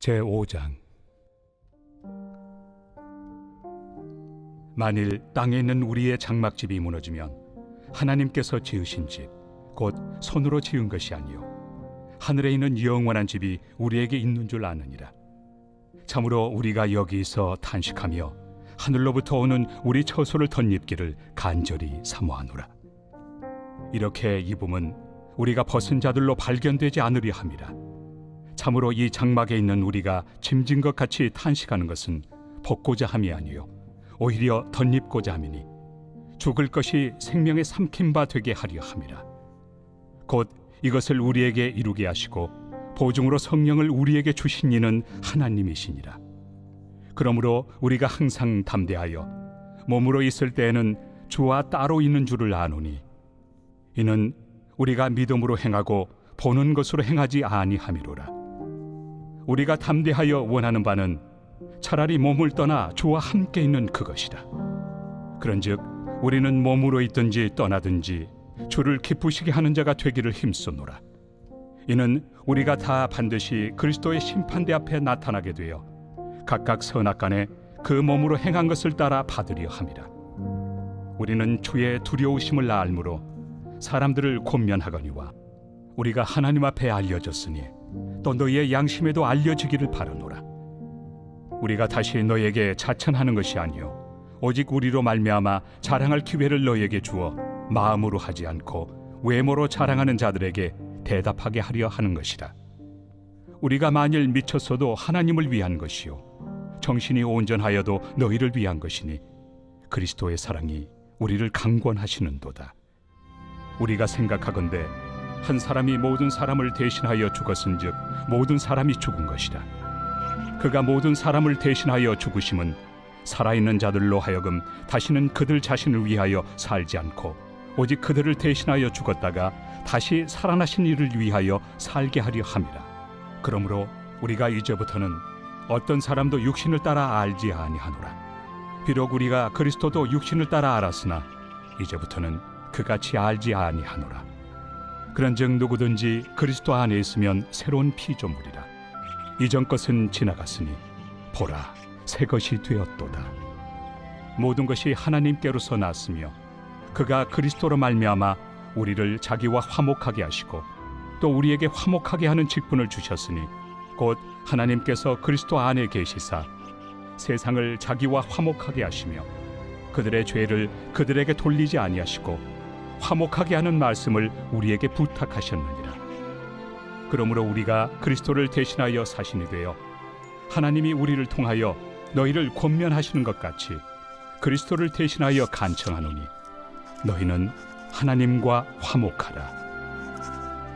제5장. 만일 땅에 있는 우리의 장막집이 무너지면 하나님께서 지으신 집, 곧 손으로 지은 것이 아니요 하늘에 있는 영원한 집이 우리에게 있는 줄 아느니라. 참으로 우리가 여기서 탄식하며 하늘로부터 오는 우리 처소를 덧입기를 간절히 사모하노라. 이렇게 입음은 우리가 벗은 자들로 발견되지 않으려 함이라. 참으로 이 장막에 있는 우리가 짐진 것 같이 탄식하는 것은 벗고자 함이 아니요 오히려 덧입고자 함이니 죽을 것이 생명의 삼킨 바 되게 하려 함이라. 곧 이것을 우리에게 이루게 하시고 보증으로 성령을 우리에게 주신 이는 하나님이시니라. 그러므로 우리가 항상 담대하여 몸으로 있을 때에는 주와 따로 있는 줄을 아노니 이는 우리가 믿음으로 행하고 보는 것으로 행하지 아니함이로라. 우리가 담대하여 원하는 바는 차라리 몸을 떠나 주와 함께 있는 그것이라. 그런즉 우리는 몸으로 있든지 떠나든지 주를 기쁘시게 하는 자가 되기를 힘쓰노라. 이는 우리가 다 반드시 그리스도의 심판대 앞에 나타나게 되어 각각 선악간에 그 몸으로 행한 것을 따라 받으려 함이라. 우리는 주의 두려우심을 알므로 사람들을 권면하거니와 우리가 하나님 앞에 알려졌으니 또 너희의 양심에도 알려지기를 바라노라. 우리가 다시 너희에게 자천하는 것이 아니요 오직 우리로 말미암아 자랑할 기회를 너희에게 주어 마음으로 하지 않고 외모로 자랑하는 자들에게 대답하게 하려 하는 것이라. 우리가 만일 미쳤어도 하나님을 위한 것이요 정신이 온전하여도 너희를 위한 것이니 그리스도의 사랑이 우리를 강권하시는도다. 우리가 생각하건대 한 사람이 모든 사람을 대신하여 죽었은즉 모든 사람이 죽은 것이라. 그가 모든 사람을 대신하여 죽으심은 살아있는 자들로 하여금 다시는 그들 자신을 위하여 살지 않고 오직 그들을 대신하여 죽었다가 다시 살아나신 이를 위하여 살게 하려 함이라. 그러므로 우리가 이제부터는 어떤 사람도 육신을 따라 알지 아니하노라. 비록 우리가 그리스도도 육신을 따라 알았으나 이제부터는 그같이 알지 아니하노라. 그런즉 누구든지 그리스도 안에 있으면 새로운 피조물이라. 이전 것은 지나갔으니 보라 새 것이 되었도다. 모든 것이 하나님께로서 났으며 그가 그리스도로 말미암아 우리를 자기와 화목하게 하시고 또 우리에게 화목하게 하는 직분을 주셨으니 곧 하나님께서 그리스도 안에 계시사 세상을 자기와 화목하게 하시며 그들의 죄를 그들에게 돌리지 아니하시고 화목하게 하는 말씀을 우리에게 부탁하셨느니라. 그러므로 우리가 그리스도를 대신하여 사신이 되어 하나님이 우리를 통하여 너희를 권면하시는 것 같이 그리스도를 대신하여 간청하노니 너희는 하나님과 화목하라.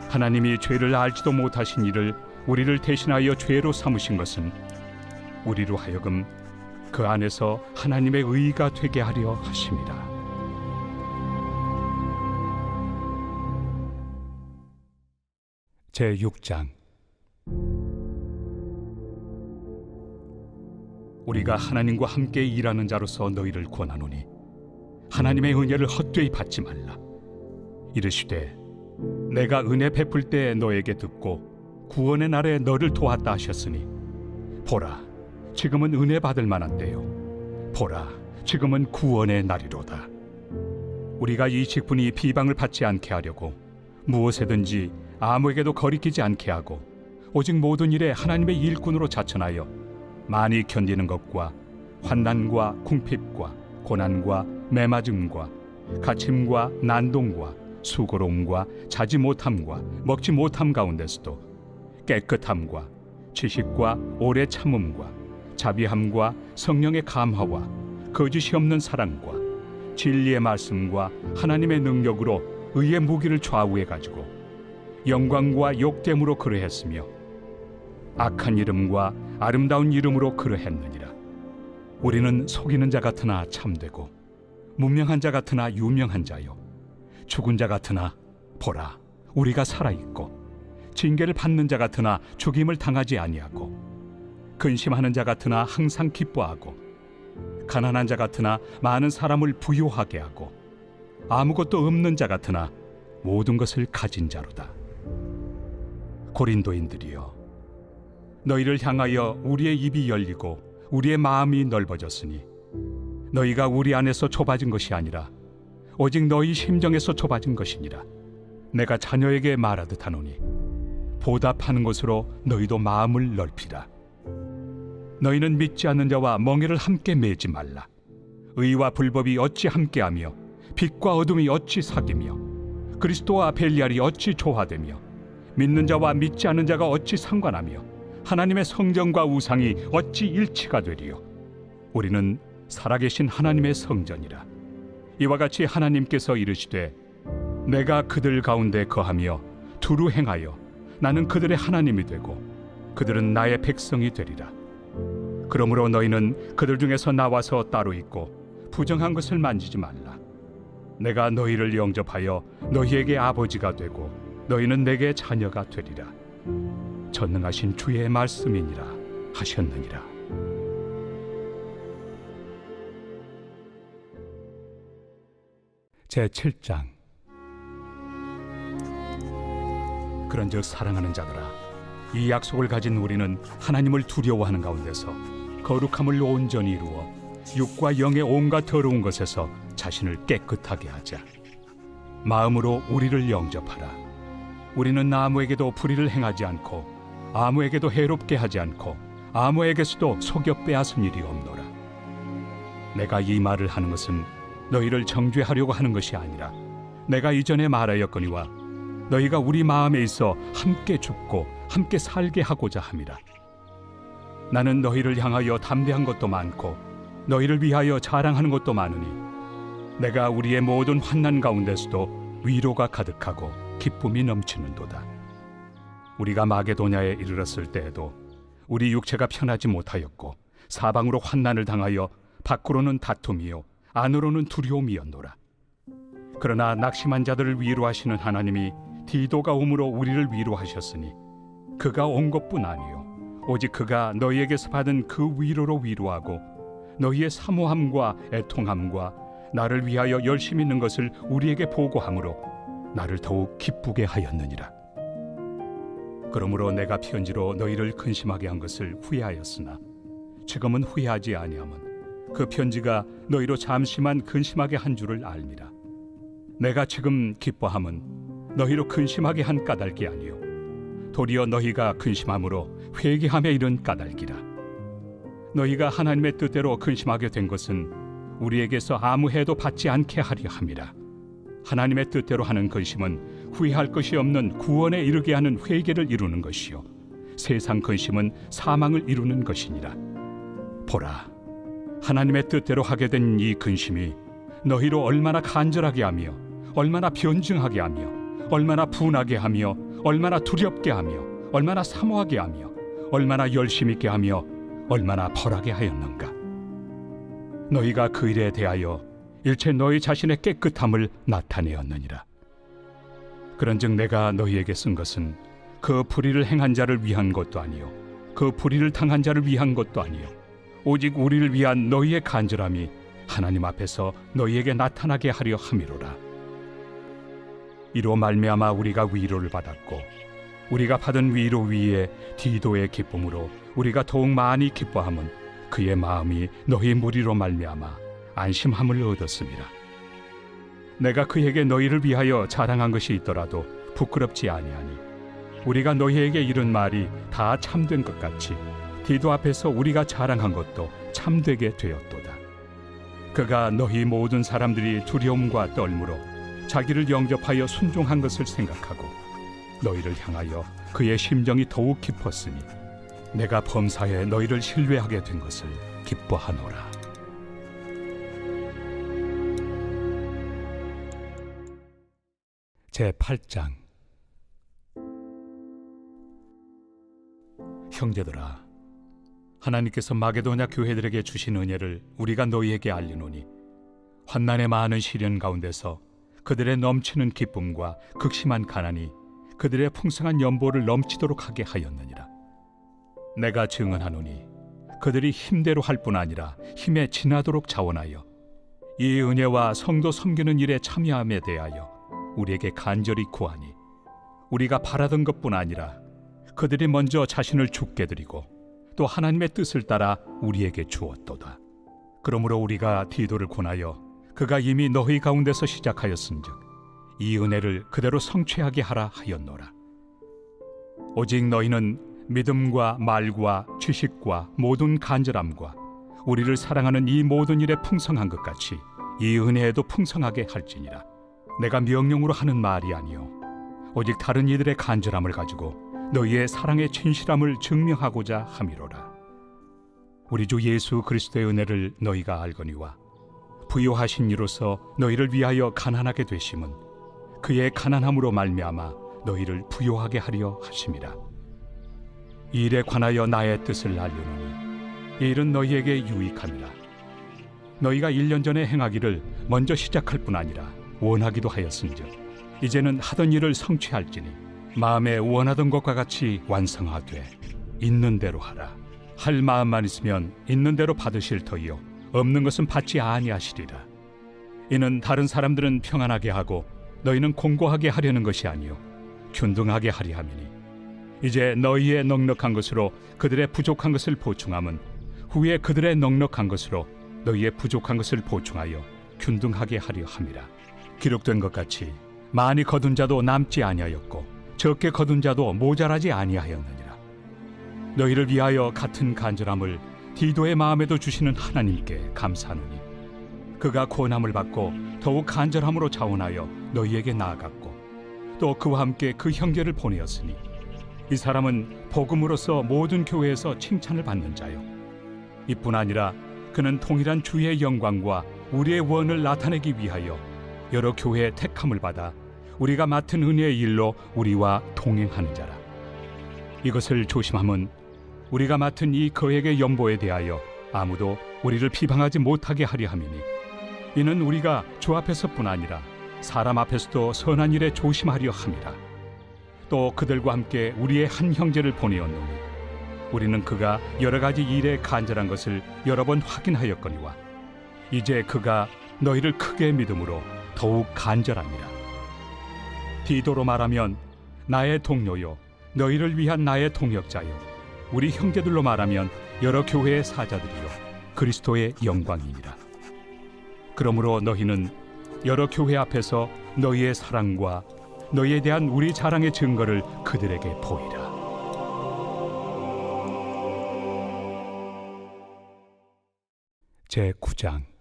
하나님이 죄를 알지도 못하신 이를 우리를 대신하여 죄로 삼으신 것은 우리로 하여금 그 안에서 하나님의 의가 되게 하려 하심이라. 제6장. 우리가 하나님과 함께 일하는 자로서 너희를 권하노니 하나님의 은혜를 헛되이 받지 말라. 이르시되 내가 은혜 베풀 때 너에게 듣고 구원의 날에 너를 도왔다 하셨으니 보라 지금은 은혜 받을 만한 때요 보라 지금은 구원의 날이로다. 우리가 이 직분이 비방을 받지 않게 하려고 무엇에든지 아무에게도 거리끼지 않게 하고 오직 모든 일에 하나님의 일꾼으로 자천하여 많이 견디는 것과 환난과 궁핍과 고난과 매맞음과 갇힘과 난동과 수고로움과 자지 못함과 먹지 못함 가운데서도 깨끗함과 지식과 오래 참음과 자비함과 성령의 감화와 거짓이 없는 사랑과 진리의 말씀과 하나님의 능력으로 의의 무기를 좌우해 가지고 영광과 욕됨으로 그러했으며 악한 이름과 아름다운 이름으로 그러했느니라. 우리는 속이는 자 같으나 참되고 무명한 자 같으나 유명한 자요 죽은 자 같으나 보라 우리가 살아있고 징계를 받는 자 같으나 죽임을 당하지 아니하고 근심하는 자 같으나 항상 기뻐하고 가난한 자 같으나 많은 사람을 부요하게 하고 아무것도 없는 자 같으나 모든 것을 가진 자로다. 고린도인들이여 너희를 향하여 우리의 입이 열리고 우리의 마음이 넓어졌으니 너희가 우리 안에서 좁아진 것이 아니라 오직 너희 심정에서 좁아진 것이니라. 내가 자녀에게 말하듯 하노니 보답하는 것으로 너희도 마음을 넓히라. 너희는 믿지 않는 자와 멍에를 함께 매지 말라. 의와 불법이 어찌 함께하며 빛과 어둠이 어찌 사귀며 그리스도와 벨리알이 어찌 조화되며 믿는 자와 믿지 않는 자가 어찌 상관하며 하나님의 성전과 우상이 어찌 일치가 되리요. 우리는 살아계신 하나님의 성전이라. 이와 같이 하나님께서 이르시되 내가 그들 가운데 거하며 두루 행하여 나는 그들의 하나님이 되고 그들은 나의 백성이 되리라. 그러므로 너희는 그들 중에서 나와서 따로 있고 부정한 것을 만지지 말라. 내가 너희를 영접하여 너희에게 아버지가 되고 너희는 내게 자녀가 되리라. 전능하신 주의 말씀이니라 하셨느니라. 제7장. 그런즉 사랑하는 자들아, 이 약속을 가진 우리는 하나님을 두려워하는 가운데서 거룩함을 온전히 이루어 육과 영의 온갖 더러운 것에서 자신을 깨끗하게 하자. 마음으로 우리를 영접하라. 우리는 아무에게도 불의를 행하지 않고 아무에게도 해롭게 하지 않고 아무에게서도 속여 빼앗은 일이 없노라. 내가 이 말을 하는 것은 너희를 정죄하려고 하는 것이 아니라 내가 이전에 말하였거니와 너희가 우리 마음에 있어 함께 죽고 함께 살게 하고자 함이라. 나는 너희를 향하여 담대한 것도 많고 너희를 위하여 자랑하는 것도 많으니 내가 우리의 모든 환난 가운데서도 위로가 가득하고 기쁨이 넘치는도다. 우리가 마게도냐에 이르렀을 때에도 우리 육체가 편하지 못하였고 사방으로 환난을 당하여 밖으로는 다툼이요 안으로는 두려움이었노라. 그러나 낙심한 자들을 위로하시는 하나님이 디도가 오므로 우리를 위로하셨으니 그가 온 것뿐 아니요 오직 그가 너희에게서 받은 그 위로로 위로하고 너희의 사모함과 애통함과 나를 위하여 열심히 있는 것을 우리에게 보고함으로 나를 더욱 기쁘게 하였느니라. 그러므로 내가 편지로 너희를 근심하게 한 것을 후회하였으나 지금은 후회하지 아니함은 그 편지가 너희로 잠시만 근심하게 한 줄을 알미라. 내가 지금 기뻐함은 너희로 근심하게 한 까닭이 아니요 도리어 너희가 근심함으로 회개함에 이른 까닭이라. 너희가 하나님의 뜻대로 근심하게 된 것은 우리에게서 아무 해도 받지 않게 하려 함이라. 하나님의 뜻대로 하는 근심은 후회할 것이 없는 구원에 이르게 하는 회개를 이루는 것이요 세상 근심은 사망을 이루는 것이니라. 보라, 하나님의 뜻대로 하게 된 이 근심이 너희로 얼마나 간절하게 하며 얼마나 변증하게 하며 얼마나 분하게 하며 얼마나 두렵게 하며 얼마나 사모하게 하며 얼마나 열심 있게 하며 얼마나 벌하게 하였는가. 너희가 그 일에 대하여 일체 너희 자신의 깨끗함을 나타내었느니라. 그런즉 내가 너희에게 쓴 것은 그 불의를 행한 자를 위한 것도 아니요 그 불의를 당한 자를 위한 것도 아니요 오직 우리를 위한 너희의 간절함이 하나님 앞에서 너희에게 나타나게 하려 함이로라. 이로 말미암아 우리가 위로를 받았고 우리가 받은 위로 위에 디도의 기쁨으로 우리가 더욱 많이 기뻐함은 그의 마음이 너희 무리로 말미암아 안심함을 얻었음이라. 내가 그에게 너희를 위하여 자랑한 것이 있더라도 부끄럽지 아니하니 우리가 너희에게 이른 말이 다 참된 것 같이 디도 앞에서 우리가 자랑한 것도 참되게 되었도다. 그가 너희 모든 사람들이 두려움과 떨므로 자기를 영접하여 순종한 것을 생각하고 너희를 향하여 그의 심정이 더욱 깊었으니 내가 범사에 너희를 신뢰하게 된 것을 기뻐하노라. 제8장. 형제들아, 하나님께서 마게도냐 교회들에게 주신 은혜를 우리가 너희에게 알리노니 환난의 많은 시련 가운데서 그들의 넘치는 기쁨과 극심한 가난이 그들의 풍성한 연보를 넘치도록 하게 하였느니라. 내가 증언하노니 그들이 힘대로 할 뿐 아니라 힘에 지나도록 자원하여 이 은혜와 성도 섬기는 일에 참여함에 대하여 우리에게 간절히 구하니 우리가 바라던 것뿐 아니라 그들이 먼저 자신을 죽게 드리고 또 하나님의 뜻을 따라 우리에게 주었도다. 그러므로 우리가 디도를 권하여 그가 이미 너희 가운데서 시작하였은즉 이 은혜를 그대로 성취하게 하라 하였노라. 오직 너희는 믿음과 말과 지식과 모든 간절함과 우리를 사랑하는 이 모든 일에 풍성한 것 같이 이 은혜에도 풍성하게 할지니라. 내가 명령으로 하는 말이 아니요 오직 다른 이들의 간절함을 가지고 너희의 사랑의 진실함을 증명하고자 함이로라. 우리 주 예수 그리스도의 은혜를 너희가 알거니와 부요하신 이로서 너희를 위하여 가난하게 되심은 그의 가난함으로 말미암아 너희를 부요하게 하려 하심이라. 이 일에 관하여 나의 뜻을 알려노니 이 일은 너희에게 유익함이라. 너희가 1년 전에 행하기를 먼저 시작할 뿐 아니라 원하기도 하였은즉 이제는 하던 일을 성취할지니 마음에 원하던 것과 같이 완성하되 있는 대로 하라. 할 마음만 있으면 있는 대로 받으실 터이요 없는 것은 받지 아니하시리라. 이는 다른 사람들은 평안하게 하고 너희는 공고하게 하려는 것이 아니요 균등하게 하리 함이니 이제 너희의 넉넉한 것으로 그들의 부족한 것을 보충함은 후에 그들의 넉넉한 것으로 너희의 부족한 것을 보충하여 균등하게 하려 함이라. 기록된 것 같이 많이 거둔 자도 남지 아니하였고 적게 거둔 자도 모자라지 아니하였느니라. 너희를 위하여 같은 간절함을 디도의 마음에도 주시는 하나님께 감사하노니 그가 고난을 받고 더욱 간절함으로 자원하여 너희에게 나아갔고 또 그와 함께 그 형제를 보내었으니 이 사람은 복음으로서 모든 교회에서 칭찬을 받는 자요 이뿐 아니라 그는 통일한 주의 영광과 우리의 원을 나타내기 위하여 여러 교회의 택함을 받아 우리가 맡은 은혜의 일로 우리와 동행하는 자라. 이것을 조심함은 우리가 맡은 이 거액의 연보에 대하여 아무도 우리를 비방하지 못하게 하려 함이니 이는 우리가 주 앞에서뿐 아니라 사람 앞에서도 선한 일에 조심하려 함이라. 또 그들과 함께 우리의 한 형제를 보내었노니 우리는 그가 여러 가지 일에 간절한 것을 여러 번 확인하였거니와 이제 그가 너희를 크게 믿음으로 더욱 간절하니라. 디도로 말하면 나의 동료요 너희를 위한 나의 동역자요 우리 형제들로 말하면 여러 교회의 사자들이요 그리스도의 영광이니라. 그러므로 너희는 여러 교회 앞에서 너희의 사랑과 너희에 대한 우리 자랑의 증거를 그들에게 보이라. 제9장.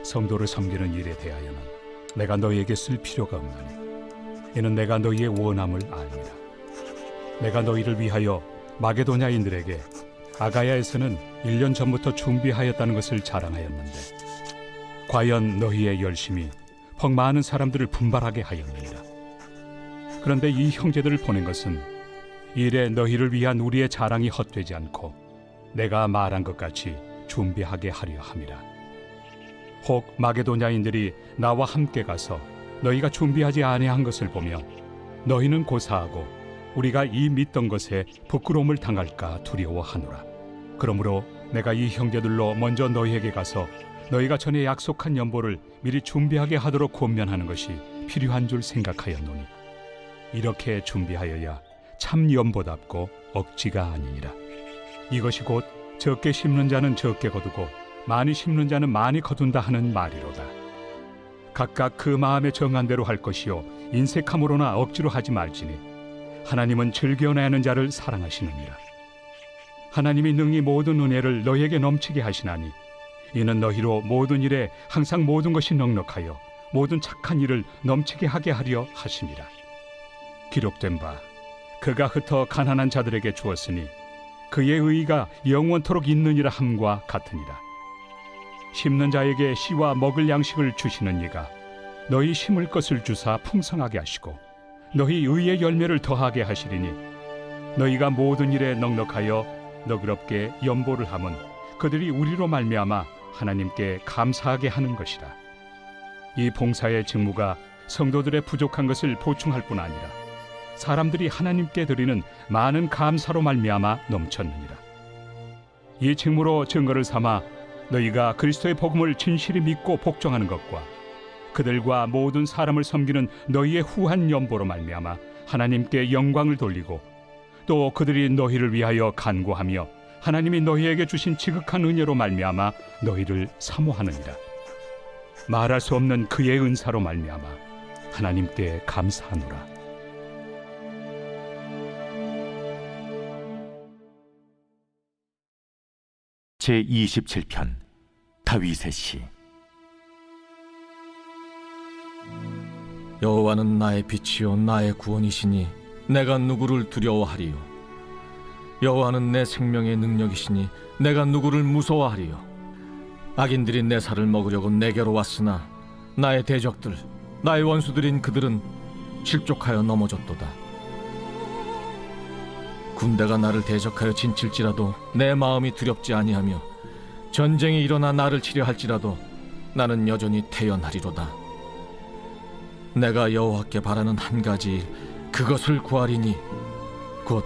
성도를 섬기는 일에 대하여는 내가 너희에게 쓸 필요가 없나니 이는 내가 너희의 원함을 아니라. 내가 너희를 위하여 마게도냐인들에게 아가야에서는 1년 전부터 준비하였다는 것을 자랑하였는데 과연 너희의 열심이 퍽 많은 사람들을 분발하게 하였느니라. 그런데 이 형제들을 보낸 것은 일에 너희를 위한 우리의 자랑이 헛되지 않고 내가 말한 것 같이 준비하게 하려 함이라. 혹 마게도냐인들이 나와 함께 가서 너희가 준비하지 아니한 것을 보며 너희는 고사하고 우리가 이 믿던 것에 부끄러움을 당할까 두려워하노라. 그러므로 내가 이 형제들로 먼저 너희에게 가서 너희가 전에 약속한 연보를 미리 준비하게 하도록 권면하는 것이 필요한 줄 생각하였노니 이렇게 준비하여야 참 연보답고 억지가 아니니라. 이것이 곧 적게 심는 자는 적게 거두고 많이 심는 자는 많이 거둔다 하는 말이로다. 각각 그 마음에 정한 대로 할 것이요 인색함으로나 억지로 하지 말지니 하나님은 즐겨내는 자를 사랑하시느니라. 하나님이 능히 모든 은혜를 너희에게 넘치게 하시나니 이는 너희로 모든 일에 항상 모든 것이 넉넉하여 모든 착한 일을 넘치게 하게 하려 하심이라. 기록된 바 그가 흩어 가난한 자들에게 주었으니 그의 의의가 영원토록 있느니라 함과 같으니라. 심는 자에게 씨와 먹을 양식을 주시는 이가 너희 심을 것을 주사 풍성하게 하시고 너희 의의 열매를 더하게 하시리니 너희가 모든 일에 넉넉하여 너그럽게 연보를 함은 그들이 우리로 말미암아 하나님께 감사하게 하는 것이라. 이 봉사의 직무가 성도들의 부족한 것을 보충할 뿐 아니라 사람들이 하나님께 드리는 많은 감사로 말미암아 넘쳤느니라. 이 직무로 증거를 삼아 너희가 그리스도의 복음을 진실히 믿고 복종하는 것과 그들과 모든 사람을 섬기는 너희의 후한 연보로 말미암아 하나님께 영광을 돌리고 또 그들이 너희를 위하여 간구하며 하나님이 너희에게 주신 지극한 은혜로 말미암아 너희를 사모하느니라. 말할 수 없는 그의 은사로 말미암아 하나님께 감사하노라. 제27편 다윗의 시. 여호와는 나의 빛이요 나의 구원이시니 내가 누구를 두려워하리요. 여호와는 내 생명의 능력이시니 내가 누구를 무서워하리요. 악인들이 내 살을 먹으려고 내게로 왔으나 나의 대적들 나의 원수들인 그들은 실족하여 넘어졌도다. 군대가 나를 대적하여 진칠지라도 내 마음이 두렵지 아니하며 전쟁이 일어나 나를 치려 할지라도 나는 여전히 태연하리로다. 내가 여호와께 바라는 한 가지 일, 그것을 구하리니 곧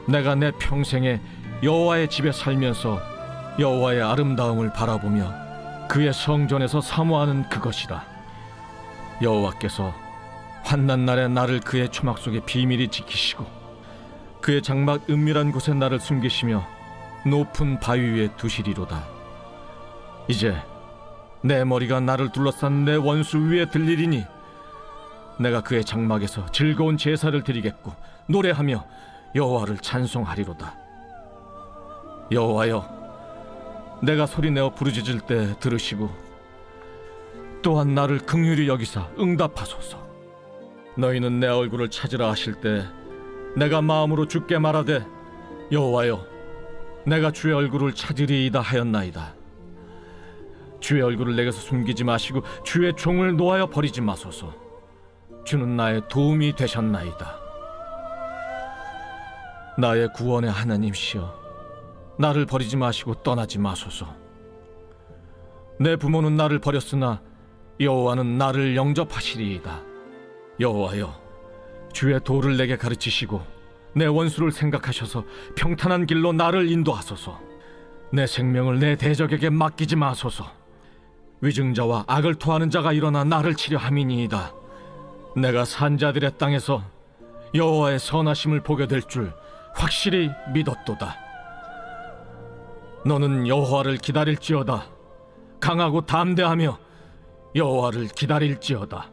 내가 내 평생에 여호와의 집에 살면서 여호와의 아름다움을 바라보며 그의 성전에서 사모하는 그것이라. 여호와께서 환난 날에 나를 그의 초막 속에 비밀히 지키시고 그의 장막 은밀한 곳에 나를 숨기시며 높은 바위 위에 두시리로다. 이제 내 머리가 나를 둘러싼 내 원수 위에 들리리니 내가 그의 장막에서 즐거운 제사를 드리겠고 노래하며 여호와를 찬송하리로다. 여호와여, 내가 소리내어 부르짖을 때 들으시고 또한 나를 긍휼히 여기사 응답하소서. 너희는 내 얼굴을 찾으라 하실 때 내가 마음으로 주께 말하되 여호와여, 내가 주의 얼굴을 찾으리이다 하였나이다. 주의 얼굴을 내게서 숨기지 마시고 주의 종을 놓아여 버리지 마소서. 주는 나의 도움이 되셨나이다. 나의 구원의 하나님시여, 나를 버리지 마시고 떠나지 마소서. 내 부모는 나를 버렸으나 여호와는 나를 영접하시리이다. 여호와여, 주의 도를 내게 가르치시고 내 원수를 생각하셔서 평탄한 길로 나를 인도하소서. 내 생명을 내 대적에게 맡기지 마소서. 위증자와 악을 토하는 자가 일어나 나를 치려 함이니이다. 내가 산자들의 땅에서 여호와의 선하심을 보게 될 줄 확실히 믿었도다. 너는 여호와를 기다릴지어다. 강하고 담대하며 여호와를 기다릴지어다.